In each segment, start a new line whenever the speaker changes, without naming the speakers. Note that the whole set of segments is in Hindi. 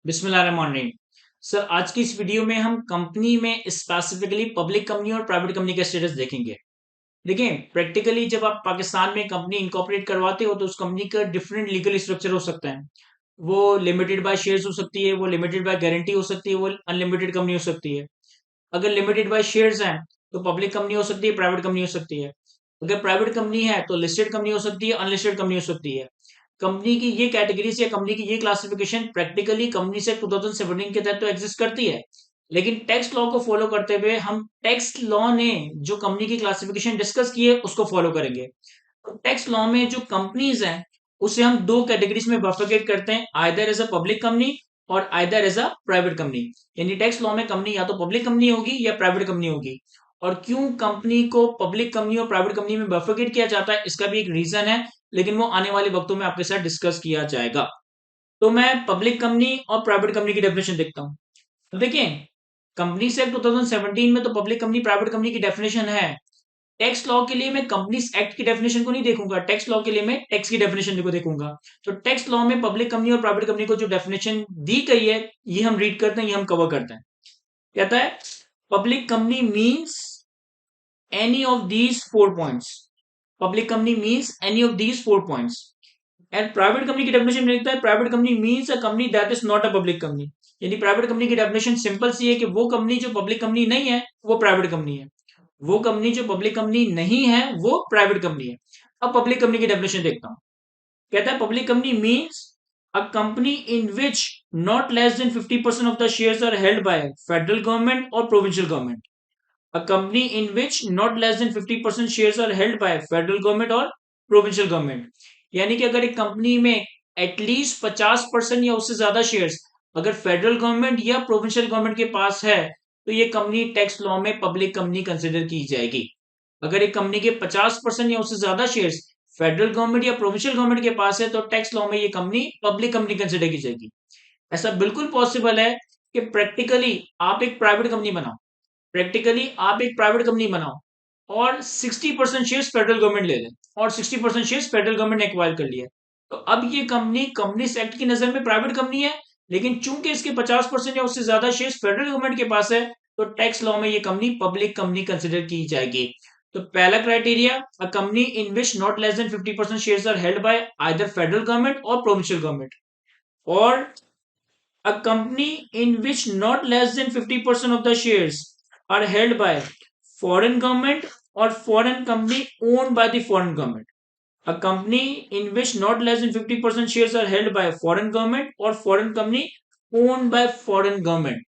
बिस्मिल्लाहिर्रहमानिर्रहीम। सर, आज की इस वीडियो में हम कंपनी में स्पेसिफिकली पब्लिक कंपनी और प्राइवेट कंपनी का स्टेटस देखेंगे। देखिए, प्रैक्टिकली जब आप पाकिस्तान में कंपनी इनकॉर्पोरेट करवाते हो तो उस कंपनी का डिफरेंट लीगल स्ट्रक्चर हो सकता है। वो लिमिटेड बाय शेयर्स हो सकती है, वो लिमिटेड बाय गारंटी हो सकती है, वो अनलिमिटेड कंपनी हो सकती है। अगर लिमिटेड बाय शेयर्स हैं तो पब्लिक कंपनी हो सकती है, प्राइवेट कंपनी हो सकती है। अगर प्राइवेट कंपनी है तो लिस्टेड कंपनी हो सकती है, अनलिस्टेड कंपनी हो सकती है। कंपनी की ये कैटेगरीज या कंपनी की ये क्लासिफिकेशन प्रैक्टिकली कंपनी से 2017 के तहत तो एग्जिस्ट करती है, लेकिन टैक्स लॉ को फॉलो करते हुए हम टैक्स लॉ ने जो कंपनी की क्लासिफिकेशन डिस्कस की है उसको फॉलो करेंगे। तो टैक्स लॉ में जो कंपनीज हैं उसे हम दो कैटेगरीज में बाइफरकेट करते हैं, either as a public company और either as a private company. यानी टैक्स लॉ में कंपनी या तो पब्लिक कंपनी होगी या प्राइवेट कंपनी होगी। और क्यों कंपनी को पब्लिक कंपनी और प्राइवेट कंपनी में बाइफरकेट किया जाता है इसका भी एक रीजन है, लेकिन वो आने वाले वक्तों में आपके साथ डिस्कस किया जाएगा। तो मैं पब्लिक कंपनी और प्राइवेट कंपनी की डेफिनेशन देखता हूँ। अब देखिए, कंपनीज एक्ट 2017 में तो पब्लिक कंपनी प्राइवेट कंपनी की डेफिनेशन है। टैक्स लॉ के लिए मैं कंपनीज एक्ट की डेफिनेशन को नहीं देखूंगा, टैक्स लॉ के लिए मैं टैक्स की डेफिनेशन को देखूंगा। तो टैक्स लॉ में पब्लिक कंपनी और प्राइवेट कंपनी को जो डेफिनेशन दी गई है ये हम रीड करते हैं, ये हम कवर करते हैं। कहता है public company means any of these four points. Public company means any of these four points. And private company की डेफिनेशन में लिखता है private company means a company that is not a public company. यानी प्राइवेट कंपनी की डेफिनेशन सिंपल सी है कि वो कंपनी जो पब्लिक कंपनी नहीं है वो प्राइवेट कंपनी है, वो कंपनी जो पब्लिक कंपनी नहीं है वो प्राइवेट कंपनी है। अब पब्लिक कंपनी की डेफिनेशन देखता हूं। कहता है public company means a company in which not less than 50% of the shares are held by federal government और provincial government. A company in which not less than 50% shares are held by federal government और प्रोविंशियल गवर्नमेंट। यानी कि अगर एक कंपनी में एटलीस्ट 50% या उससे ज्यादा शेयर्स अगर फेडरल गवर्नमेंट या प्रोविंशियल गवर्नमेंट के पास है तो ये कंपनी टैक्स लॉ में पब्लिक कंपनी कंसिडर की जाएगी। अगर एक कंपनी के 50% या उससे ज्यादा शेयर्स फेडरल गवर्नमेंट या प्रोविंशियल गवर्नमेंट के पास है तो टैक्स लॉ में ये कंपनी पब्लिक कंपनी कंसिडर की जाएगी। ऐसा बिल्कुल पॉसिबल है कि प्रैक्टिकली आप एक प्राइवेट कंपनी बनाओ, प्रैक्टिकली आप एक प्राइवेट कंपनी बनाओ और 60% शेयर्स फेडरल गवर्नमेंट ले लें और 60% शेयर्स फेडरल गवर्नमेंट ने एक्वायर कर लिया। तो अब ये कंपनी कंपनीज एक्ट की नजर में प्राइवेट कंपनी है, लेकिन चूंकि इसके 50% या उससे ज्यादा शेयर्स फेडरल गवर्नमेंट के पास है तो टैक्स लॉ में ये कंपनी पब्लिक कंपनी कंसिडर की जाएगी। तो पहला criteria, a company in which not less than 50% shares are held by either federal government और प्रोविंशियल गवर्नमेंट। और a company in which not less than 50% of the shares are held by foreign government or foreign company owned by the foreign government. A company in which not less than 50% shares are held by foreign government or foreign company owned by foreign government.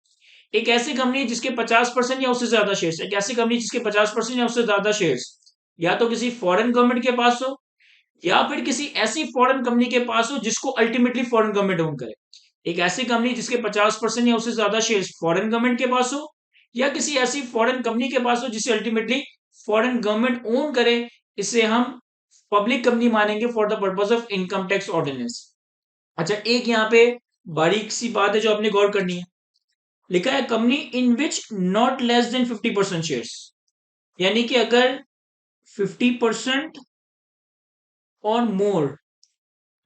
एक ऐसी कंपनी जिसके 50% या उससे ज्यादा शेयर्स, एक ऐसी कंपनी जिसके 50% या उससे ज्यादा शेयर्स या तो किसी फॉरेन गवर्नमेंट के पास हो या फिर किसी ऐसी फॉरेन कंपनी के पास हो जिसको अल्टीमेटली फॉरेन गवर्नमेंट ओन करे। एक ऐसी कंपनी जिसके 50% या उससे ज्यादा शेयर्स फॉरेन गवर्नमेंट के पास हो या किसी ऐसी फॉरेन कंपनी के पास हो जिसे अल्टीमेटली फॉरेन गवर्नमेंट ओन करे, इसे हम पब्लिक कंपनी मानेंगे for the purpose of income tax ordinance. अच्छा, एक यहाँ पे बारीक सी बात है जो आपने गौर करनी है। लिखा है company in which not less than 50% shares. यानी कि अगर 50% और मोर,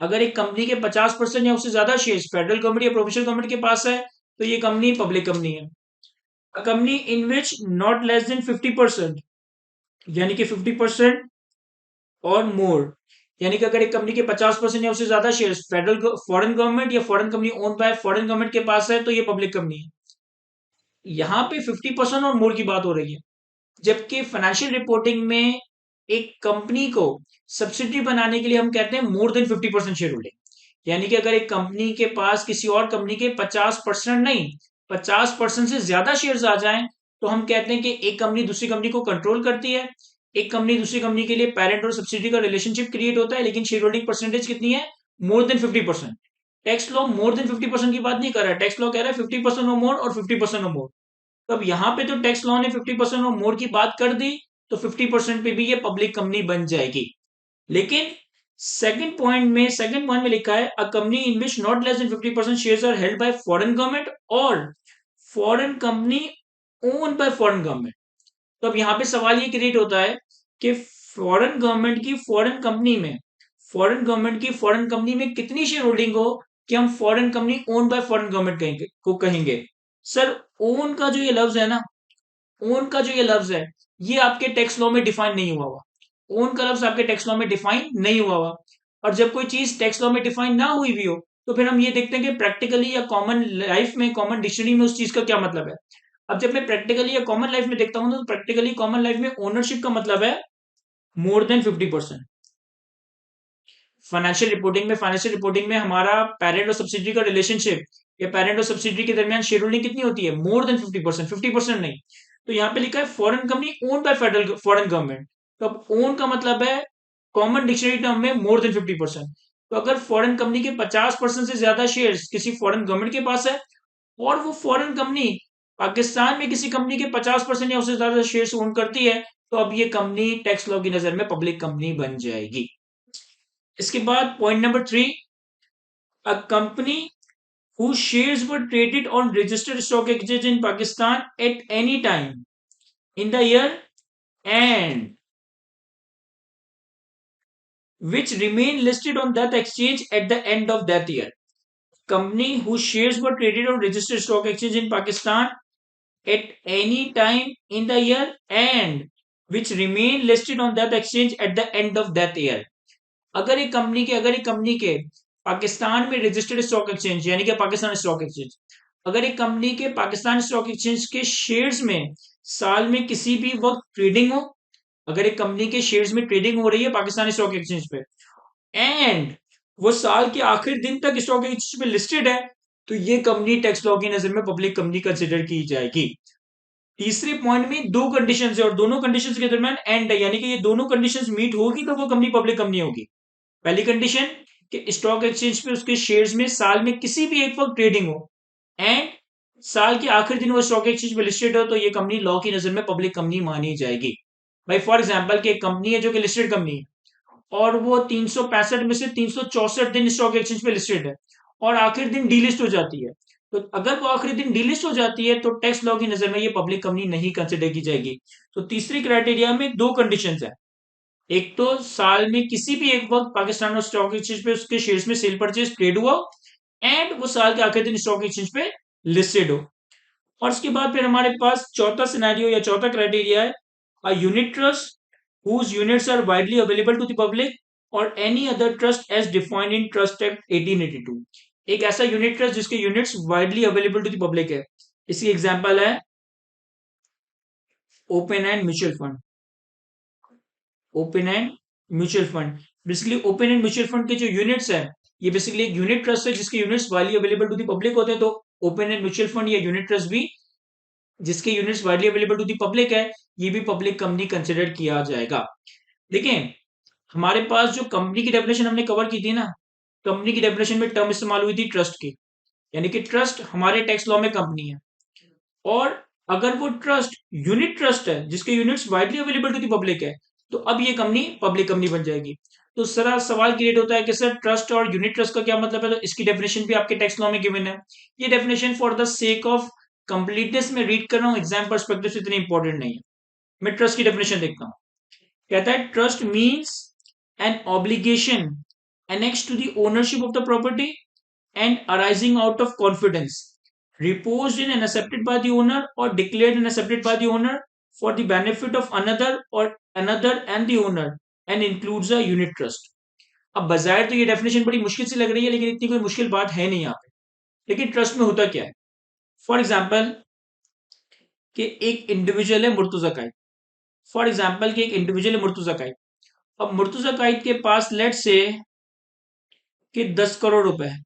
अगर एक कंपनी के 50% या उससे ज्यादा शेयर्स फेडरल गवर्नमेंट या प्रोविंशियल गवर्नमेंट के पास है तो ये कंपनी पब्लिक कंपनी है। Company in which not less than 50%, यानी कि 50% और मोर, यानी कि अगर एक कंपनी के 50% या उससे ज्यादा शेयर्स फेडरल फॉरेन गवर्नमेंट या foreign company own by foreign government के पास है तो ये पब्लिक कंपनी है। यहाँ पे 50% और मोर की बात हो रही है, जबकि फाइनेंशियल रिपोर्टिंग में एक कंपनी को सब्सिडी बनाने के लिए हम कहते हैं मोर देन 50% शेयर होल्डिंग। यानी कि अगर एक कंपनी के पास किसी और कंपनी के 50% नहीं, 50% से ज्यादा शेयर्स आ जाएं तो हम कहते हैं कि एक कंपनी दूसरी कंपनी को कंट्रोल करती है, एक कंपनी दूसरी कंपनी के लिए पेरेंट और सब्सिडी का रिलेशनशिप क्रिएट होता है, लेकिन शेयर होल्डिंग परसेंटेज कितनी है? More than 50%। Tax law more than 50% की बात नहीं कर रहा है, टैक्स लॉ कह रहा है 50% और मोर और 50% और मोर। तो अब यहाँ पे तो टैक्स लॉ ने 50% और मोर की बात कर दी तो 50% पे भी ये पब्लिक कंपनी बन जाएगी। लेकिन सेकंड पॉइंट में लिखा है a company in which not less than 50% shares are held by foreign government और foreign company own by foreign government. तो अब यहाँ पे सवाल ये क्रिएट होता है कि फॉरेन गवर्नमेंट की फॉरेन कंपनी में, फॉरेन गवर्नमेंट की फॉरेन कंपनी में कितनी शेयर होल्डिंग हो कि हम foreign company own by foreign government कहेंगे। सर, ओन का जो ये लफ्ज है ना, ओन का जो ये लफ्ज है, ये आपके टैक्स लॉ में डिफाइन नहीं हुआ हुआ। ओन का लफ्ज आपके टैक्स लॉ में डिफाइन नहीं हुआ हुआ। और जब कोई चीज टैक्स लॉ में डिफाइन ना हुई भी हो, तो फिर हम ये देखते हैं कि प्रैक्टिकली या कॉमन लाइफ में, कॉमन डिक्शनरी में उस चीज का क्या मतलब है। अब जब मैं प्रैक्टिकली या कॉमन लाइफ में देखता हूं, तो प्रैक्टिकली कॉमन लाइफ में ओनरशिप का मतलब है मोर देन 50%। फाइनेंशियल रिपोर्टिंग में हमारा पेरेंट और सब्सिडी का रिलेशनशिप या पेरेंट और सब्सिडी के दरमियान शेयर होल्डिंग कितनी होती है? मोर देन 50%, 50% नहीं। तो यहाँ पे लिखा है foreign company own by federal foreign government. तो अब ओन का मतलब है कॉमन डिक्शनरी टर्म में मोर देन 50%। तो अगर फॉरेन कंपनी के 50% से ज्यादा शेयर किसी फॉरेन गवर्नमेंट के पास है, और वो फॉरेन कंपनी पाकिस्तान में किसी कंपनी के 50% या उससे ज्यादा शेयर ओन करती है, तो अब ये कंपनी टैक्स लॉ की नजर में पब्लिक कंपनी बन जाएगी। इसके बाद point number 3, a company whose shares were traded on registered stock exchange in Pakistan at any time in the year and which remain listed on that exchange at the end of that year. Company whose shares were traded on registered stock exchange in Pakistan at any time in the year and which remain listed on that exchange at the end of that year. अगर एक कंपनी के पाकिस्तान में रजिस्टर्ड स्टॉक एक्सचेंज यानी कि पाकिस्तान स्टॉक एक्सचेंज, अगर एक कंपनी के पाकिस्तान स्टॉक एक्सचेंज के शेयर्स में साल में किसी भी वक्त ट्रेडिंग हो, अगर एक कंपनी के शेयर्स में ट्रेडिंग हो रही है पाकिस्तान स्टॉक एक्सचेंज पे, एंड वो साल के आखिर दिन तक स्टॉक एक्सचेंज पे लिस्टेड है, तो ये कंपनी टैक्स लॉ की नजर में पब्लिक कंपनी कंसिडर की जाएगी। तीसरे पॉइंट में दो कंडीशंस है और दोनों कंडीशंस के दरमियान एंड है, यानी कि ये दोनों कंडीशंस मीट होगी तो वो कंपनी पब्लिक कंपनी होगी। पहली कंडीशन कि स्टॉक एक्सचेंज पे उसके शेयर्स में साल में किसी भी एक वक्त ट्रेडिंग हो, एंड साल के आखिरी दिन वो स्टॉक एक्सचेंज में लिस्टेड हो, तो ये कंपनी लॉ की नजर में पब्लिक कंपनी मानी जाएगी। भाई फॉर एग्जांपल कि एक कंपनी है जो कि लिस्टेड कंपनी है, और वो 365 में से 364 दिन स्टॉक एक्सचेंज पे लिस्टेड है, और आखिर दिन डीलिस्ट हो जाती है, तो अगर वो आखिरी दिन डीलिस्ट हो जाती है तो टैक्स लॉ की नजर में ये पब्लिक कंपनी नहीं कंसिडर की जाएगी। तो तीसरी क्राइटेरिया में दो कंडीशंस है, एक तो साल में किसी भी एक वक्त पाकिस्तान और स्टॉक एक्सचेंज पे उसके शेयर्स में सेल परचेज ट्रेड हुआ, एंड वो साल के आखिरी दिन स्टॉक एक्सचेंज पे लिस्टेड हो। और उसके बाद फिर हमारे पास चौथा सिनेरियो या चौथा क्राइटेरिया है, a unit trust whose units are widely available to the public or any other trust as defined in Trust Act 1882। एक ऐसा यूनिट ट्रस्ट जिसके units widely available to the public है। इसकी एग्जांपल है open end mutual fund. Open end mutual fund, basically open end mutual fund के जो यूनिट्स है, ये बेसिकली एक यूनिट ट्रस्ट है जिसके units widely available to the public होते हैं। तो ओपन एंड म्यूचुअल फंड या यूनिट ट्रस्ट भी जिसके units widely available to the public है, ये भी पब्लिक कंपनी कंसिडर किया जाएगा। देखिए, हमारे पास जो कंपनी की डेफिनेशन हमने कवर की थी ना, कंपनी की डेफिनेशन में टर्म इस्तेमाल हुई थी ट्रस्ट की, यानी कि ट्रस्ट हमारे टैक्स लॉ में कंपनी है, और अगर वो ट्रस्ट यूनिट ट्रस्ट है जिसके units widely available to the public है, तो अब ये कंपनी पब्लिक कंपनी बन जाएगी। तो सर सवाल क्रिएट होता है कि सर ट्रस्ट और यूनिट ट्रस्ट का क्या मतलब है, तो इसकी डेफिनेशन भी आपके टैक्स लॉ में गिवन है। ये definition for the sake of completeness में रीड कर रहा हूँ, एग्जाम परस्पेक्टिव से इतनी इंपॉर्टेंट नहीं है। मैं ट्रस्ट की डेफिनेशन देखता हूँ। कहता है trust means an obligation annexed to the ownership of the property and arising out of confidence reposed in and accepted by the owner or declared and accepted by the owner for the benefit of another or another and the owner and includes a unit trust। अब बाजायर तो ये डेफिनेशन बड़ी मुश्किल से लग रही है, लेकिन इतनी कोई मुश्किल बात है नहीं यहाँ पे। लेकिन ट्रस्ट में होता क्या है? फॉर एग्जाम्पल कि एक इंडिविजुअल है मुर्तुजा काइद। फॉर एग्जाम्पल कि एक इंडिविजुअल है मुर्तुजा काइद। अब मुर्तुजा काइद के पास लेट से कि 10 करोड़ रुपए है।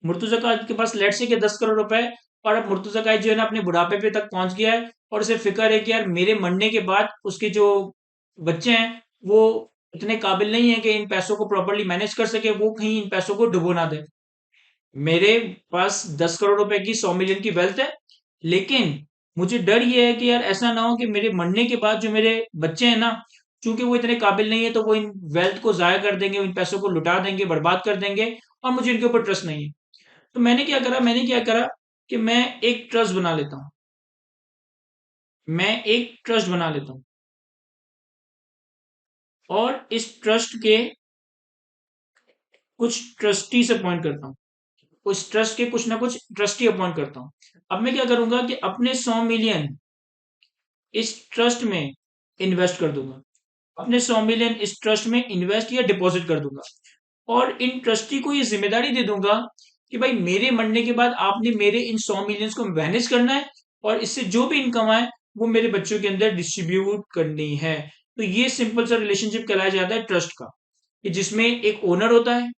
मुर्तुजा काइद के पास लेट से कि 10 करोड़ रुपए है, और अब मुर्तुजा काइद जो है ना अपने बुढ़ापे पे तक पहुंच गया है, और उसे फिक्र है कि यार मेरे मरने के बाद उसके जो बच्चे हैं वो इतने काबिल नहीं है कि इन पैसों को प्रॉपरली मैनेज कर सके, वो कहीं इन पैसों को डुबो ना दे। मेरे पास 10 करोड़ रुपए की 100 मिलियन की वेल्थ है, लेकिन मुझे डर ये है कि यार ऐसा ना हो कि मेरे मरने के बाद जो मेरे बच्चे हैं ना, चूंकि वो इतने काबिल नहीं है, तो वो इन वेल्थ को जाया कर देंगे, इन पैसों को लुटा देंगे, बर्बाद कर देंगे, और मुझे इनके ऊपर ट्रस्ट नहीं है। तो मैंने क्या करा कि मैं एक ट्रस्ट बना लेता हूं। मैं एक ट्रस्ट बना लेता हूं और इस ट्रस्ट के कुछ ट्रस्टी से अपॉइंट करता हूं। उस ट्रस्ट के कुछ ना कुछ ट्रस्टी अपॉइंट करता हूँ। अब मैं क्या करूंगा कि अपने 100 मिलियन इस ट्रस्ट में इन्वेस्ट कर दूंगा, अपने 100 मिलियन इस ट्रस्ट में इन्वेस्ट या डिपॉजिट कर दूंगा, और इन ट्रस्टी को ये जिम्मेदारी दे दूंगा कि भाई मेरे मरने के बाद आपने मेरे इन 100 मिलियंस को मैनेज करना है, और इससे जो भी इनकम आए वो मेरे बच्चों के अंदर डिस्ट्रीब्यूट करनी है। तो ये सिंपल सा रिलेशनशिप कहलाया जाता है ट्रस्ट का, कि जिसमें एक ओनर होता है,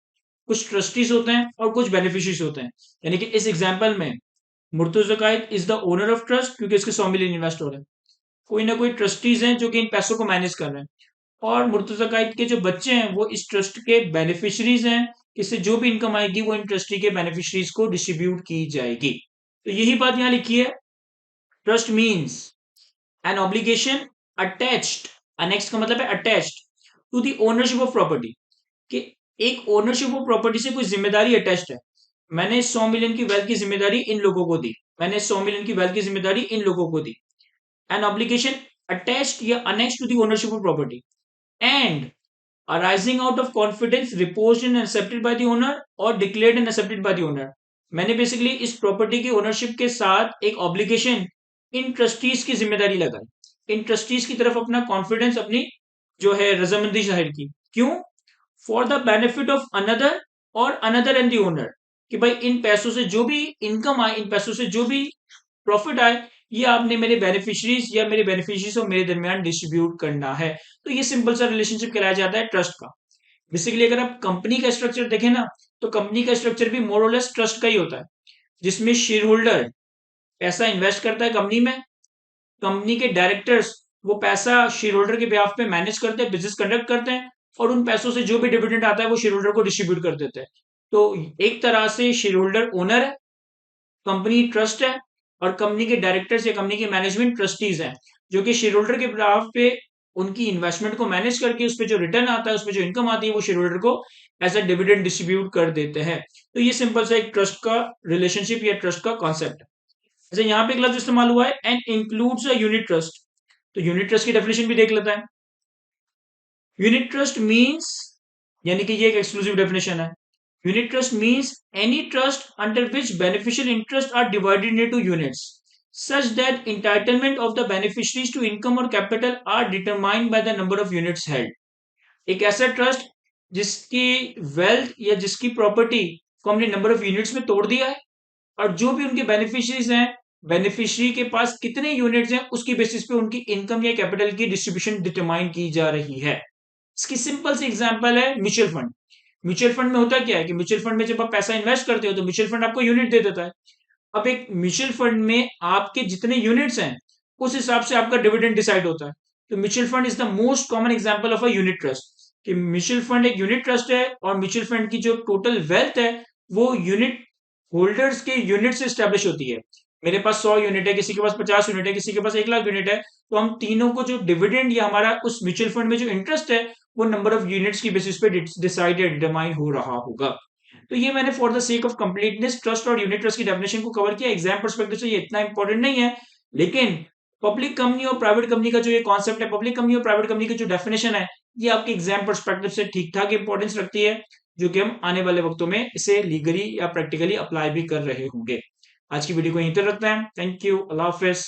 कुछ ट्रस्टीज होते हैं और कुछ बेनिफिशरीज होते हैं। यानी कि इस एग्जाम्पल में Murtaza Qaid is the owner of trust क्योंकि इसके 100 मिलियन इन्वेस्ट हो रहे हैं, कोई ना कोई ट्रस्टीज हैं जो कि इन पैसों को मैनेज कर रहे हैं, और मुर्तजा कायद के जो बच्चे हैं वो इस ट्रस्ट के बेनिफिशरीज हैं, इससे जो भी इनकम आएगी वो इन ट्रस्टी के बेनिफिशरीज को डिस्ट्रीब्यूट की जाएगी। तो यही बात यहां लिखी है, trust means an obligation attached, annexed का मतलब है attached to the ownership of property, कि एक ओनरशिप ऑफ प्रॉपर्टी से कोई जिम्मेदारी अटैच्ड है। मैंने 100 मिलियन की वेल्थ की जिम्मेदारी इन लोगों को दी, मैंने 100 मिलियन की वेल्थ की जिम्मेदारी इन लोगों को दी। एन ऑब्लिगेशन अटैच्ड या annexed to the ownership of property and arising out of confidence reposed and accepted by the owner or declared and accepted by the owner। मैंने बेसिकली इस प्रॉपर्टी की ओनरशिप के साथ एक ऑब्लिगेशन इन ट्रस्टीज की जिम्मेदारी लगाई, इन ट्रस्टीज की तरफ अपना कॉन्फिडेंस, अपनी जो है रजामंदी जाहिर की। क्यों? For the benefit of another और अनदर एंड द ओनर, कि भाई इन पैसों से जो भी इनकम आए, इन पैसों से जो भी प्रॉफिट आए, ये आपने मेरे बेनिफिशरीज या मेरे बेनिफिशरीज और मेरे दरमियान डिस्ट्रीब्यूट करना है। तो ये सिंपल सा रिलेशनशिप कहलाया जाता है ट्रस्ट का। बेसिकली अगर आप कंपनी का स्ट्रक्चर देखें ना, तो कंपनी का स्ट्रक्चर भी मोर और लेस ट्रस्ट का ही होता है, जिसमें शेयर होल्डर पैसा इन्वेस्ट करता है कंपनी में, कंपनी के डायरेक्टर्स वो पैसा शेयर होल्डर के बिहाफ पे मैनेज करते हैं, बिजनेस कंडक्ट करते हैं, और उन पैसों से जो भी डिविडेंड आता है वो शेयर होल्डर को डिस्ट्रीब्यूट कर देते हैं। तो एक तरह से शेयर होल्डर ओनर है, कंपनी ट्रस्ट है, और कंपनी के डायरेक्टर्स या कंपनी के मैनेजमेंट ट्रस्टीज हैं, जो कि शेयर होल्डर के बिहाफ पे उनकी इन्वेस्टमेंट को मैनेज करके उस पर जो रिटर्न आता है, उस पर जो इनकम आती है, वो शेयर होल्डर को एज अ डिविडेंड डिस्ट्रीब्यूट कर देते हैं। तो ये सिंपल सा एक ट्रस्ट का रिलेशनशिप या ट्रस्ट का कॉन्सेप्ट है। जैसे यहाँ पे एक लफ्ज इस्तेमाल हुआ है, and includes a unit trust, तो यूनिट ट्रस्ट की डेफिनेशन भी देख लेता है। यूनिट ट्रस्ट मींस, यानी कि ये एक एक्सक्लूसिव डेफिनेशन है, unit trust means any trust under which beneficial interest are divided into units such that entitlement of the beneficiaries to income or capital are determined by the number of units held। एक ऐसा ट्रस्ट जिसकी वेल्थ या जिसकी प्रॉपर्टी को हमने नंबर ऑफ यूनिट्स में तोड़ दिया है, और जो भी उनके बेनिफिशरीज हैं, बेनिफिशरी के पास कितने यूनिट्स हैं उसकी बेसिस पे उनकी इनकम या कैपिटल की डिस्ट्रीब्यूशन डिटरमाइन की जा रही है। इसकी सिंपल सी एग्जांपल है म्यूचुअल फंड। म्यूचुअल फंड में होता क्या है कि म्यूचुअल फंड में जब आप पैसा इन्वेस्ट करते हो तो म्यूचुअल फंड आपको यूनिट दे देता है। अब एक म्यूचुअल फंड में आपके जितने यूनिट्स हैं उस हिसाब से आपका डिविडेंड डिसाइड होता है। तो mutual fund is the most common example of a unit trust, कि म्यूचुअल फंड एक यूनिट ट्रस्ट है, और म्यूचुअल फंड की जो टोटल वेल्थ है वो यूनिट होल्डर्स के यूनिट से स्टैब्लिश होती है। मेरे पास 100 यूनिट है, किसी के पास 50 यूनिट है, किसी के पास 1 लाख यूनिट है, तो हम तीनों को जो डिविडेंड या हमारा उस म्यूचुअल फंड में जो इंटरेस्ट है वो नंबर ऑफ यूनिट्स की बेसिस पे डिसाइडेड डिटरमाइन हो रहा होगा। तो ये मैंने for the sake of completeness trust और यूनिट ट्रस्ट की डेफिनेशन को कवर किया। एग्जाम पर्सपेक्टिव से ये इतना इंपॉर्टेंट नहीं है, लेकिन पब्लिक कंपनी और प्राइवेट कंपनी का जो ये कॉन्सेप्ट है, पब्लिक कंपनी और प्राइवेट कंपनी की जो डेफिनेशन है, ये आपके एग्जाम पर्सपेक्टिव से ठीक ठाक इंपॉर्टेंस रखती है, जो कि हम आने वाले वक्तों में इसे लीगली या प्रैक्टिकली अप्लाई भी कर रहे होंगे। आज की वीडियो को यहीं तक रखते हैं। Thank you, Allah Hafiz.